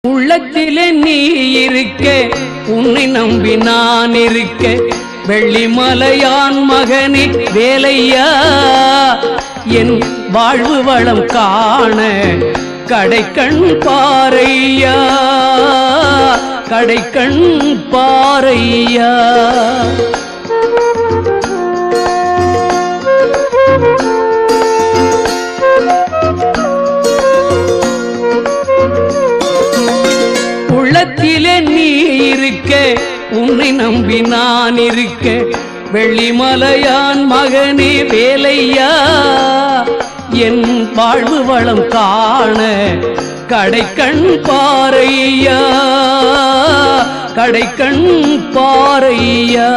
உள்ளத்திலே நீ இருக்க, உன்னை நம்பி நான் இருக்க, வெள்ளிமலையான் மகனே வேலையா, என் வாழ்வு வளம் காண கடைக்கண் பாரையா, கடைக்கண் பாரையா. உள்ளத்திலே நீ இருக்க, உன்னை நம்பி நான் இருக்க, வெள்ளிமலையான் மகனே வேலையா, என் வாழ்வு வளம் காண கடைக்கண் பாரையா, கடைக்கண் பாரையா.